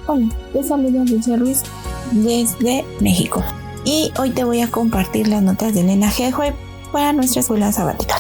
Hola, te saluda Dulce Ruiz desde México y hoy te voy a compartir las notas de Elena G. White para nuestra escuela sabática.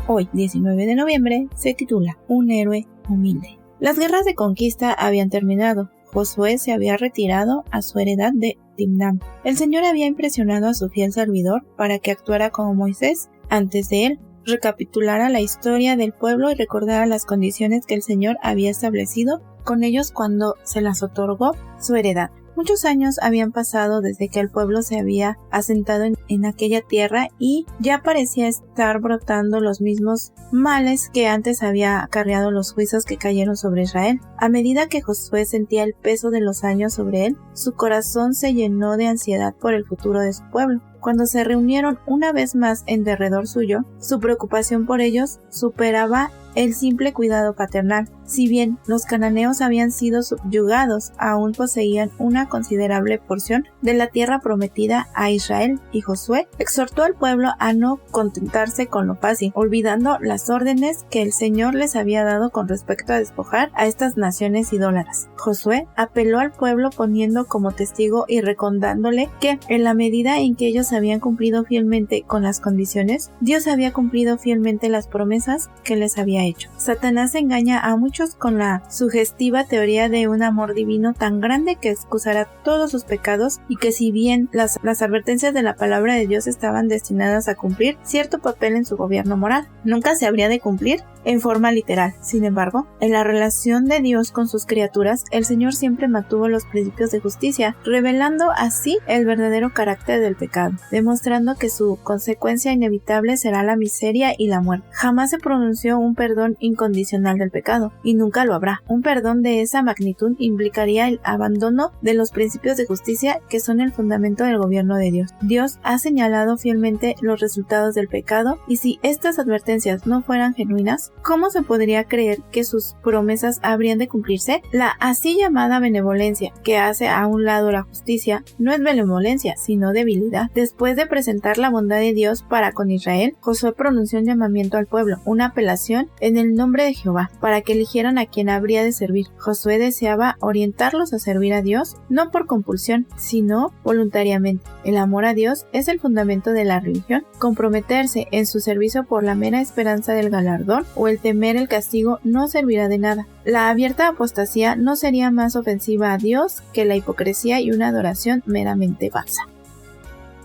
Hoy, 19 de noviembre, se titula Un héroe humilde. Las guerras de conquista habían terminado. Josué se había retirado a su heredad de Timnam. El Señor había impresionado a su fiel servidor para que actuara como Moisés antes de él, recapitulara la historia del pueblo y recordara las condiciones que el Señor había establecido con ellos cuando se las otorgó su heredad. Muchos años habían pasado desde que el pueblo se había asentado en aquella tierra y ya parecía estar brotando los mismos males que antes había acarreado los juicios que cayeron sobre Israel. A medida que Josué sentía el peso de los años sobre él, su corazón se llenó de ansiedad por el futuro de su pueblo. Cuando se reunieron una vez más en derredor suyo, su preocupación por ellos superaba el simple cuidado paternal. Si bien los cananeos habían sido subyugados, aún poseían una considerable porción de la tierra prometida a Israel, y Josué exhortó al pueblo a no contentarse con lo fácil, olvidando las órdenes que el Señor les había dado con respecto a despojar a estas naciones idólatras. Josué apeló al pueblo poniendo como testigo y recordándole que en la medida en que ellos habían cumplido fielmente con las condiciones, Dios había cumplido fielmente las promesas que les había hecho. Satanás engaña a muchos con la sugestiva teoría de un amor divino tan grande que excusará todos sus pecados y que si bien las advertencias de la palabra de Dios estaban destinadas a cumplir cierto papel en su gobierno moral, nunca se habría de cumplir en forma literal. Sin embargo, en la relación de Dios con sus criaturas, el Señor siempre mantuvo los principios de justicia, revelando así el verdadero carácter del pecado, demostrando que su consecuencia inevitable será la miseria y la muerte. Jamás se pronunció un perdón incondicional del pecado, y nunca lo habrá. Un perdón de esa magnitud implicaría el abandono de los principios de justicia que son el fundamento del gobierno de Dios. Dios ha señalado fielmente los resultados del pecado, y si estas advertencias no fueran genuinas, ¿cómo se podría creer que sus promesas habrían de cumplirse? La así llamada benevolencia, que hace a un lado la justicia, no es benevolencia, sino debilidad. Después de presentar la bondad de Dios para con Israel, Josué pronunció un llamamiento al pueblo, una apelación en el nombre de Jehová, para que eligieran a quien habría de servir. Josué deseaba orientarlos a servir a Dios, no por compulsión, sino voluntariamente. El amor a Dios es el fundamento de la religión. Comprometerse en su servicio por la mera esperanza del galardón o el temer el castigo no servirá de nada. La abierta apostasía no sería más ofensiva a Dios que la hipocresía y una adoración meramente falsa.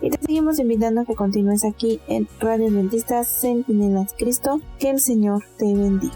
Y te seguimos invitando a que continúes aquí en Radio Adventista Centinelas Cristo. Que el Señor te bendiga.